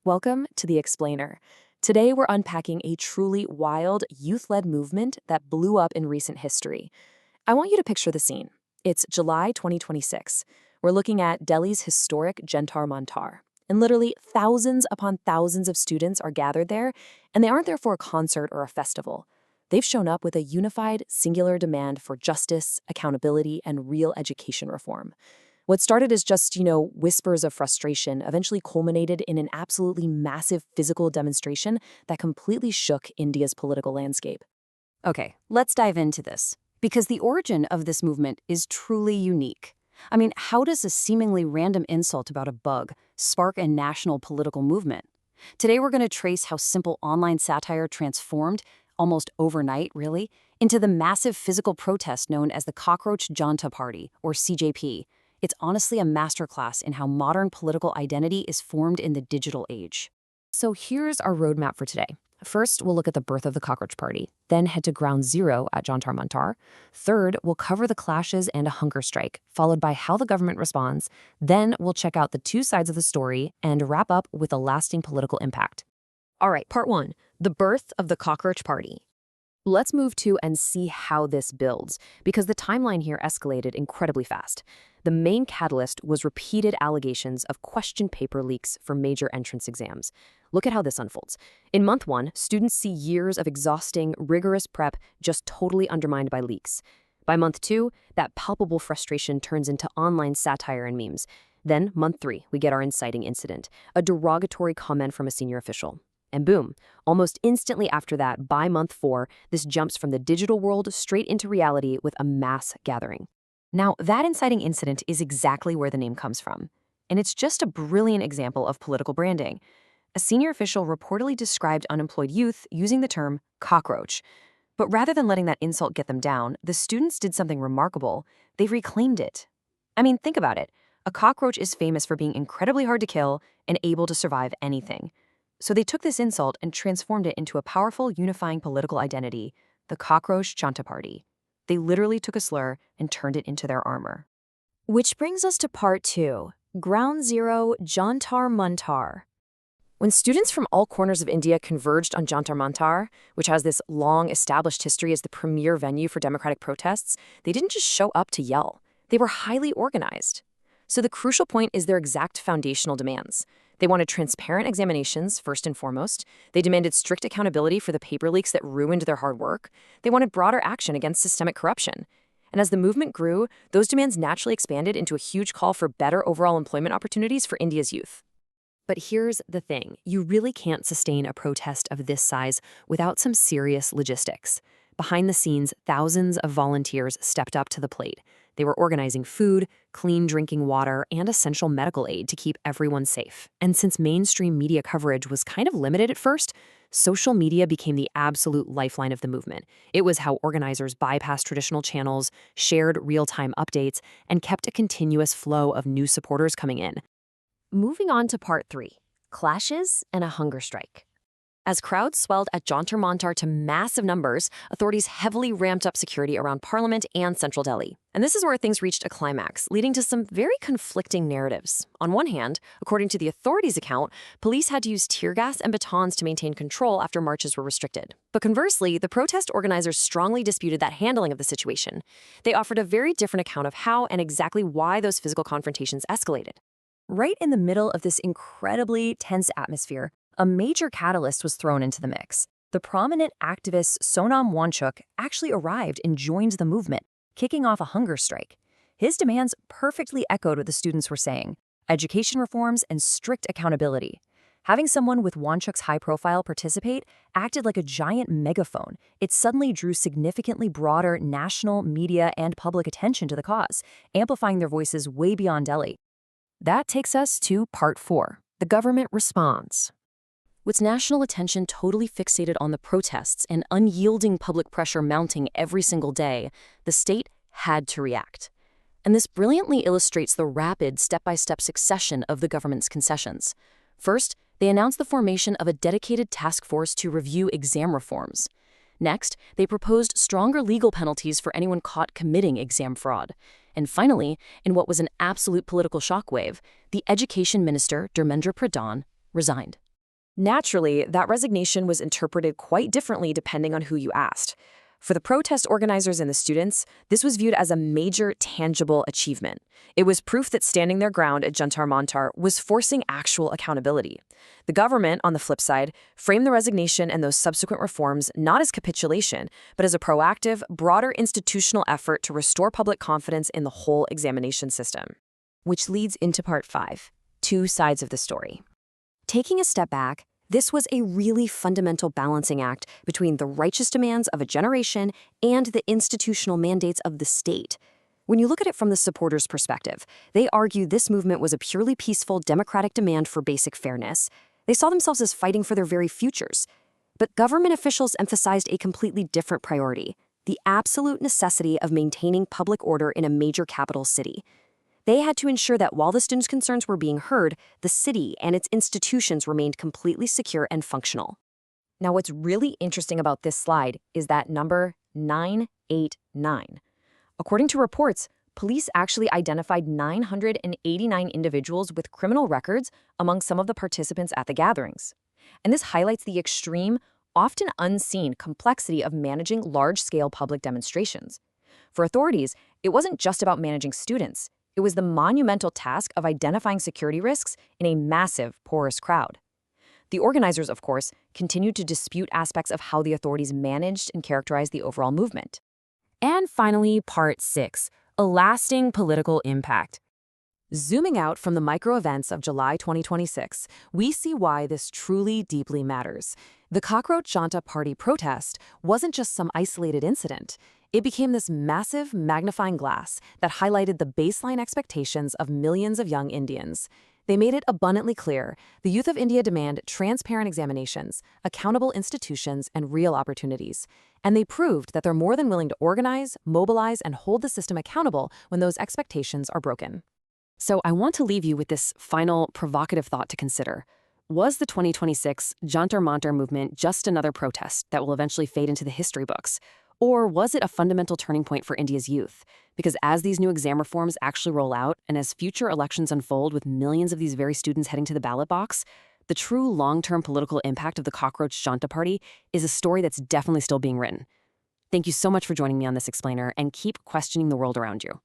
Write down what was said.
Welcome to The Explainer. Today we're unpacking a truly wild, youth-led movement that blew up in recent history. I want you to picture the scene. It's July 2026. We're looking at Delhi's historic Jantar Mantar. And literally thousands upon thousands of students are gathered there, and they aren't there for a concert or a festival. They've shown up with a unified, singular demand for justice, accountability, and real education reform. What started as just, whispers of frustration eventually culminated in an absolutely massive physical demonstration that completely shook India's political landscape. Okay, let's dive into this, because the origin of this movement is truly unique. I mean, how does a seemingly random insult about a bug spark a national political movement? Today we're going to trace how simple online satire transformed, almost overnight really, into the massive physical protest known as the Cockroach Janta Party, or CJP. It's honestly a masterclass in how modern political identity is formed in the digital age. So here's our roadmap for today. First, we'll look at the birth of the Cockroach Party, then head to ground zero at Jantar Mantar. Third, we'll cover the clashes and a hunger strike, followed by how the government responds. Then we'll check out the two sides of the story and wrap up with a lasting political impact. All right, part one, the birth of the Cockroach Party. Let's move to and see how this builds, because the timeline here escalated incredibly fast. The main catalyst was repeated allegations of question paper leaks for major entrance exams. Look at how this unfolds. In month one, students see years of exhausting, rigorous prep just totally undermined by leaks. By month two, that palpable frustration turns into online satire and memes. Then, month three, we get our inciting incident, a derogatory comment from a senior official. And boom, almost instantly after that, by month four, this jumps from the digital world straight into reality with a mass gathering. Now, that inciting incident is exactly where the name comes from. And it's just a brilliant example of political branding. A senior official reportedly described unemployed youth using the term cockroach. But rather than letting that insult get them down, the students did something remarkable. They reclaimed it. I mean, think about it. A cockroach is famous for being incredibly hard to kill and able to survive anything. So they took this insult and transformed it into a powerful, unifying political identity, the Cockroach Janta Party. They literally took a slur and turned it into their armor. Which brings us to part two, Ground Zero, Jantar Mantar. When students from all corners of India converged on Jantar Mantar, which has this long established history as the premier venue for democratic protests, they didn't just show up to yell. They were highly organized. So the crucial point is their exact foundational demands. They wanted transparent examinations, first and foremost. They demanded strict accountability for the paper leaks that ruined their hard work. They wanted broader action against systemic corruption. And as the movement grew, those demands naturally expanded into a huge call for better overall employment opportunities for India's youth. But here's the thing. You really can't sustain a protest of this size without some serious logistics. Behind the scenes, thousands of volunteers stepped up to the plate. They were organizing food, clean drinking water, and essential medical aid to keep everyone safe. And since mainstream media coverage was kind of limited at first, social media became the absolute lifeline of the movement. It was how organizers bypassed traditional channels, shared real-time updates, and kept a continuous flow of new supporters coming in. Moving on to part three, clashes and a hunger strike. As crowds swelled at Jantar Mantar to massive numbers, authorities heavily ramped up security around Parliament and central Delhi. And this is where things reached a climax, leading to some very conflicting narratives. On one hand, according to the authorities' account, police had to use tear gas and batons to maintain control after marches were restricted. But conversely, the protest organizers strongly disputed that handling of the situation. They offered a very different account of how and exactly why those physical confrontations escalated. Right in the middle of this incredibly tense atmosphere, a major catalyst was thrown into the mix. The prominent activist Sonam Wangchuk actually arrived and joined the movement, kicking off a hunger strike. His demands perfectly echoed what the students were saying: education reforms and strict accountability. Having someone with Wangchuk's high profile participate acted like a giant megaphone. It suddenly drew significantly broader national, media, and public attention to the cause, amplifying their voices way beyond Delhi. That takes us to part four, the government response. With national attention totally fixated on the protests and unyielding public pressure mounting every single day, the state had to react. And this brilliantly illustrates the rapid step-by-step succession of the government's concessions. First, they announced the formation of a dedicated task force to review exam reforms. Next, they proposed stronger legal penalties for anyone caught committing exam fraud. And finally, in what was an absolute political shockwave, the education minister, Dharmendra Pradhan, resigned. Naturally, that resignation was interpreted quite differently depending on who you asked. For the protest organizers and the students, this was viewed as a major, tangible achievement. It was proof that standing their ground at Jantar Mantar was forcing actual accountability. The government, on the flip side, framed the resignation and those subsequent reforms not as capitulation, but as a proactive, broader institutional effort to restore public confidence in the whole examination system. Which leads into part 5, two sides of the story. Taking a step back, this was a really fundamental balancing act between the righteous demands of a generation and the institutional mandates of the state. When you look at it from the supporters' perspective, they argue this movement was a purely peaceful, democratic demand for basic fairness. They saw themselves as fighting for their very futures. But government officials emphasized a completely different priority: the absolute necessity of maintaining public order in a major capital city. They had to ensure that while the students' concerns were being heard, the city and its institutions remained completely secure and functional. Now, what's really interesting about this slide is that number 989. According to reports, police actually identified 989 individuals with criminal records among some of the participants at the gatherings. And this highlights the extreme, often unseen complexity of managing large-scale public demonstrations. For authorities, it wasn't just about managing students. It was the monumental task of identifying security risks in a massive, porous crowd. The organizers, of course, continued to dispute aspects of how the authorities managed and characterized the overall movement. And finally, part 6, a lasting political impact. Zooming out from the micro events of July 2026, we see why this truly deeply matters. The Cockroach Janta Party protest wasn't just some isolated incident. It became this massive magnifying glass that highlighted the baseline expectations of millions of young Indians. They made it abundantly clear the youth of India demand transparent examinations, accountable institutions, and real opportunities. And they proved that they're more than willing to organize, mobilize, and hold the system accountable when those expectations are broken. So I want to leave you with this final provocative thought to consider. Was the 2026 Jantar Mantar movement just another protest that will eventually fade into the history books? Or was it a fundamental turning point for India's youth? Because as these new exam reforms actually roll out, and as future elections unfold with millions of these very students heading to the ballot box, the true long-term political impact of the Cockroach Janta Party is a story that's definitely still being written. Thank you so much for joining me on this explainer, and keep questioning the world around you.